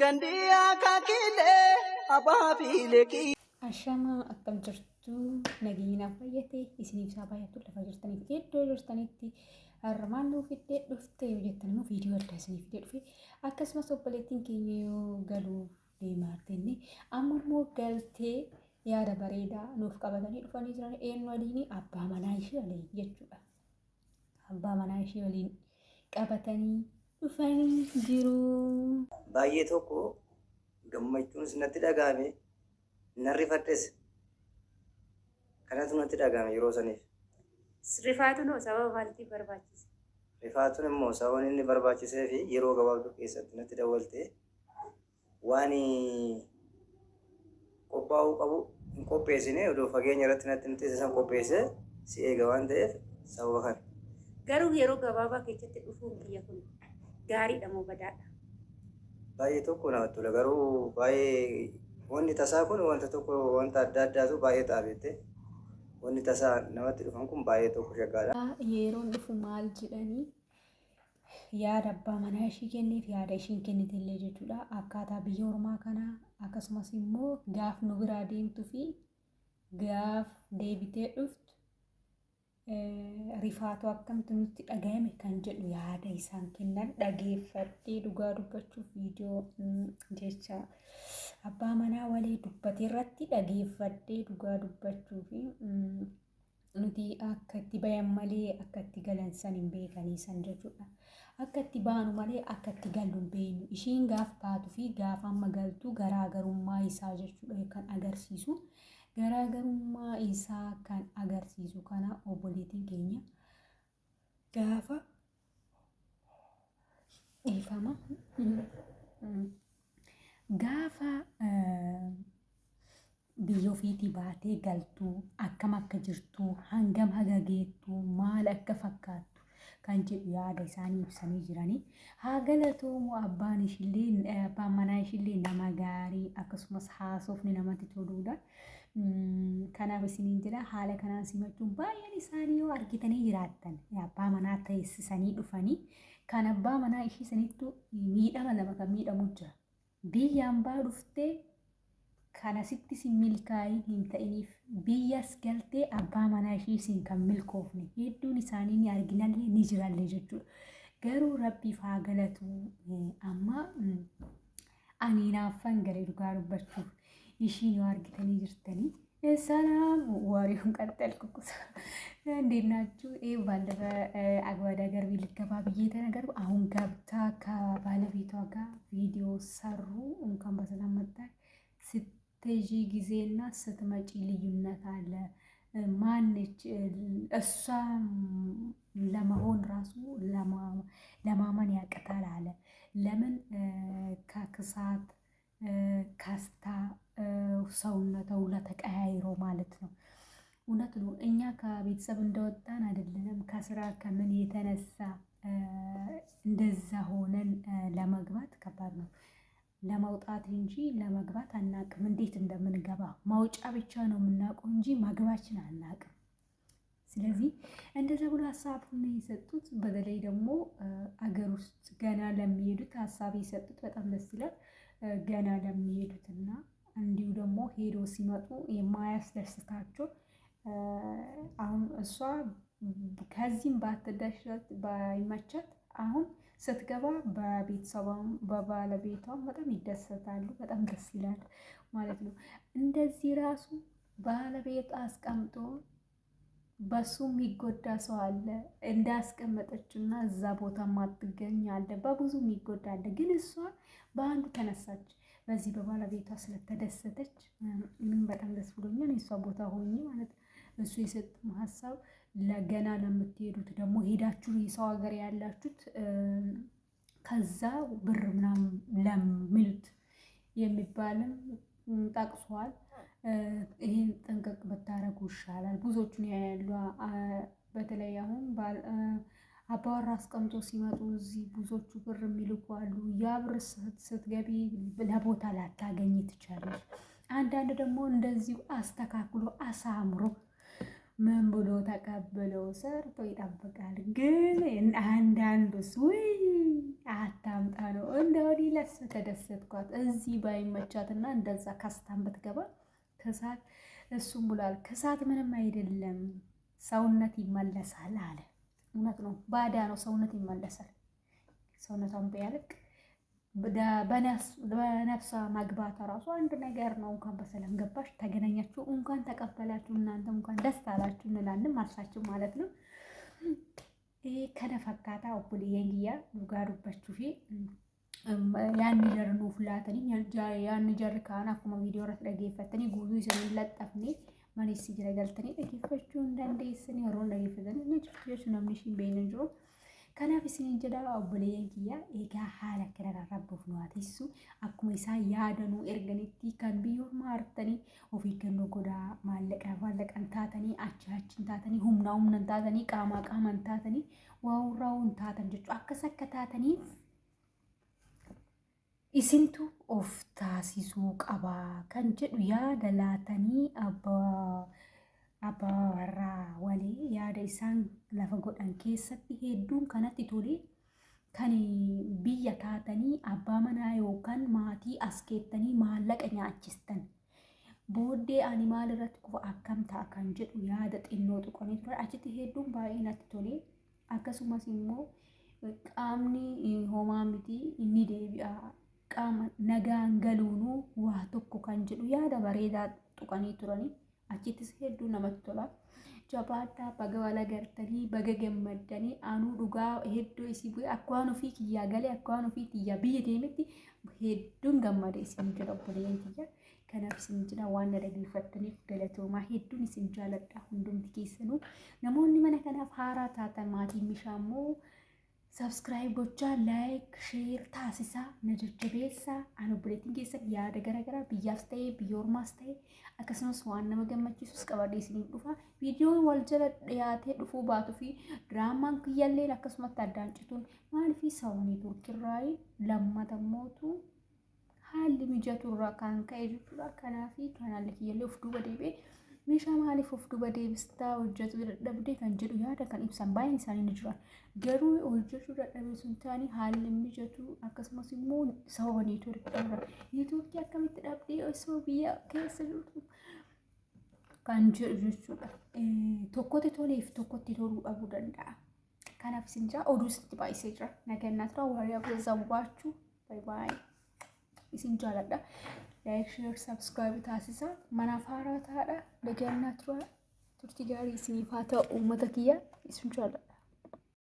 Gandiyaa kakilee abaabiilee kii. Ashamaa akkam jirtu nageenya fayyate isiniif isaa baay'atu lafa jirtaniif iddoo jirtanitti harmaan nuuf iddee dhufte yoo jettan immoo viidiyoo adda isiniif iddee dhufe akkasumas obboleettiin keenya yoo galuuf deemaartenne amma immoo galtee yaada bareedaa nuuf qabatanii dhufanii jiran eenyu waliin abbaa manaa ishee waliin jechuudha. Abbaa manaa ishee waliin qabatanii dhufanii jiru. Baay'ee tokko gammachuun natti dhagahame narri fadhes kanatu natti dhagahame yeroo saniif. Rifaatuun sababa maalitiif barbaachise? Rifaatuun immoo sababa inni barbaachisee fi yeroo gabaabduu keessatti natti dawwaltee waan qophaa'uu qabu hin qopheessine odoo fageenya irratti natti hin teessisan qopheesse si eega waan ta'eef sababa kana. Garuu yeroo gabaabaa keessatti dhufuun kiyya kun gaariidha moo badaadha? Baay'ee tokko namatti tola garuu baay'ee wanni tasaa kun wanta tokko wanta adda addaatu baay'ee taabette wanni tasaa namatti dhufan kun baay'ee tokko shaggaadha. Yeroon dhufu maal jedhanii yaada abbaa manaa ishii kenneef yaada ishiin kennite illee jechuudha. Akkaataa biyya ormaa kanaa akkasumas immoo gaaf nu biraa deemtuu fi gaaf deebitee dhuftu rifaatu akkamtu nutti dhagahame kan jedhu yaada isaan kennan dhageeffadhee dhugaa dubbachuuf viidiyoo jecha abbaa manaa walii dubbate irratti dhageeffadhee dhugaa dubbachuu fi nuti akka itti bayan malee akka itti galan san hin beekanii san jechuudha. Akka itti baanu malee akka itti gallu hin beeknu. Ishiin gaaf baatu fi gaaf amma galtu garaagarummaa isaa jechuudha kan agarsiisu. Garaagarummaa isaa kan agarsiisu kana obboleettiin keenya gaafa dhiifama gaafa biyya ofiitii baatee galtuu akkam akka jirtu hangam haga geettu maal akka fakkaattu kan jedhu yaada isaanii ibsanii jiranii. Haa galatoomu abbaan ishillee abbaan manaa ishillee nama gaarii akkasumas haasofni namatti toluudha. Kanaaf isiniin jira haala kanaan simachuun baay'een isaanii yoo argitanii jiraattan abbaa manaa teessisanii dhufanii kan abbaa manaa ishii sanittu miidhama lama kan miidhamu jira. Biyyaan baa dhuftee kan asitti sin milkaa'in hin ta'iniif biyyas galtee abbaa manaa ishii sin kan milkoofne hedduun isaanii ni arginallee ni jirallee jechuudha. Garuu rabbiif haa galatu amma ani naaffan galee dhugaa dubbachuuf. Ishiin yoo argitanii jirtanii ሰላም ወሬውን ቀጠልኩ። እንዴት ናችሁ? ባለፈ አግባዳ ገር ልገባ ብዬ ተነገርኩ። አሁን ገብታ ከባለቤቷ ጋር ቪዲዮ ሰሩ። እንኳን በሰላም መጣች። ስትሄጂ ጊዜና ስትመጪ ልዩነት አለ። ማነች እሷ ለመሆን ራሱ ለማመን ያቅታል አለ። ለምን ከክሳት ካስታ ሰውነቷ ሁላ ተቀያይሮ ማለት ነው። እውነት ነው። እኛ ከቤተሰብ እንደወጣን አይደለም ከስራ ከምን የተነሳ እንደዛ ሆነን ለመግባት ከባድ ነው። ለመውጣት እንጂ ለመግባት አናቅም። እንዴት እንደምንገባ ማውጫ ብቻ ነው የምናውቀው እንጂ መግባችን አናቅም። ስለዚህ እንደዛ ብሎ ሀሳቡን የሰጡት በተለይ ደግሞ አገር ውስጥ ገና ለሚሄዱት ሀሳብ የሰጡት በጣም ደስ ይላል። ገና ለሚሄዱትና እንዲሁ ደግሞ ሄዶ ሲመጡ የማያስደስታቸው አሁን እሷ ከዚህም ባትደሰት ባይመቻት አሁን ስትገባ በቤተሰቧም በባለቤቷም በጣም ይደሰታሉ። በጣም ደስ ይላል ማለት ነው። እንደዚህ ራሱ ባለቤት አስቀምጦ በሱ የሚጎዳ ሰው አለ። እንዳስቀመጠችና እዛ ቦታ ማትገኝ አለ። በብዙ የሚጎዳ አለ። ግን እሷ በአንዱ ተነሳች። በዚህ በባለቤቷ ስለተደሰተች ምን በጣም ደስ ብሎኛል። የእሷ ቦታ ሆኜ ማለት እሱ የሰጠው ሀሳብ ለገና ለምትሄዱት ደግሞ ሄዳችሁ የሰው ሀገር ያላችሁት ከዛ ብር ምናምን ለሚሉት የሚባልም ጠቅሷል። ይሄን ጠንቀቅ ብታረጉ ይሻላል። ብዙዎቹን ያያሉ። በተለይ አሁን አባወራ አስቀምጦ ሲመጡ እዚህ ብዙዎቹ ብር የሚልኩ አሉ። ያ ብር ስትገቢ ለቦታ ላታገኝ ትችላለች። አንዳንድ ደግሞ እንደዚሁ አስተካክሎ አሳምሮ ምን ብሎ ተቀብለው ሰርቶ ይጠብቃል። ግን አንዳንዱስ ውይ አታምጣ ነው እንደ ወዲህ ለስ ተደሰትኳት እዚህ ባይመቻትና እንደዛ ካስታን ብትገባ ከሳት እሱም ብሏል። ከሳት ምንም አይደለም ሰውነት ይመለሳል አለ። እውነት ነው፣ ባዳ ነው፣ ሰውነት ይመለሳል። ሰውነቷን ቢያልቅ በነፍሷ መግባት ራሱ አንድ ነገር ነው። እንኳን በሰላም ገባሽ ተገናኛችሁ፣ እንኳን ተቀበላችሁ፣ እናንተ እንኳን ደስ አላችሁ እንላለን ማልሳችሁ ማለት ነው። ይሄ ከነፈካታ ኦቡል የንግያ ዱጋዱባችሁ ፊ ያን ጀርኑ ፍላተኒ ያን ጀር ካና አኩማ ቪዲዮ ረት ደገፈተኒ ጉዱ ይሰን ለጠፍኒ ማንስ ይረጋልተኒ ደገፈችሁ እንዳንዴስኒ ሮ እንደገፈተኒ ነጭ ነምንሽ በይነጆ ከናፍ ሲን ጀዳ ኦቡሌን ኪያ ኤጋ ሐላ ከረራ ረቡፍ ነው አትሱ አኩማ ኢሳ ያደኑ ኤርገኒቲ ካን ቢዮ ማርተኒ ኦፊ ከኖ ጎዳ ማለቀ ባለቀን ታተኒ አቻችን ታተኒ ሁምናውም ነን ታተኒ ቃማ ቃማን ታተኒ ዋውራውን ታተን ጀቹ አከሰከታተኒ isintu of taasisuu qabaa kan jedhu yaada laatanii abbaa warraa walii yaada isaan lafa godhan keessatti hedduun kanatti tole kan biyya taatanii abbaa manaa yookaan maatii as keettanii maallaqa nyaachistan booddee ani maal irratti kufa akkam ta'a kan jedhu yaada xinnoo tuqanii ture. Achitti hedduun baay'ee natti tole. Akkasumas immoo qaamni homaa miti inni deebi'a. Qaama nagaan galuunuu waa tokko kan jedhu yaada bareedaa tuqanii turanii achittis hedduu namatti tola. Jabaadhaa baga wal agartanii baga gammaddanii anuu dhugaa hedduu isii bu'e akkaan ofii kiyyaa galee akkaan ofii kiyyaa biyya deemetti hedduun gammade isin jedha obboleeyyan kiyya. Kanaaf isin jedha waan na dhaggeeffattaniif galatoomaa hedduun isin jaaladha hundumti keessanuu. Namoonni mana kanaaf haaraa taatan maatiin mishaa immoo subscribe gochaa like share taasisaa na jajjabeessaa an obboleettiin keessan yaada garaagaraa biyyaas ta'ee biyya ormaas ta'ee akkasumas waan nama gammachiisus qabadhee isiniif dhufa. Viidiyoon wal jala dhiyaatee dhufuu baatuu fi diraamaan kiyyalleen akkasumatti addaan cituun maaliif sawanii turkirraayi lammata mootu haalli mijaturraa kan ka'e jechuudha. Kanaaf kanaalli kiyyallee of duuba deebi'ee meeshaa maaliif of duuba deebistaa hojjetu dadhabdee kan jedhu yaada kan ibsan baay'een isaanii ni jiran. Garuu hojjechuu dadhabee sun taanii haalli mijatu akkasumas immoo sababa neetwoorkiidha. Neetwoorkii akkamitti dhabdee osoo biyya keessa jirtu kan jedhu jechuudha. Tokkotti toleef tokkotti toluu dhabuu danda'a. Kanaaf isin jira oduu sitti baay'isee jira. Nagannaa tura warri abbaa baachuu baay'ee isin jaaladha. Like, share, subscribe taasisaa. Manaaf haaraa ta'aadha. Nagannaa tura turtii gaarii isiniif haa ta'u uummata kiyya isin jaaladha.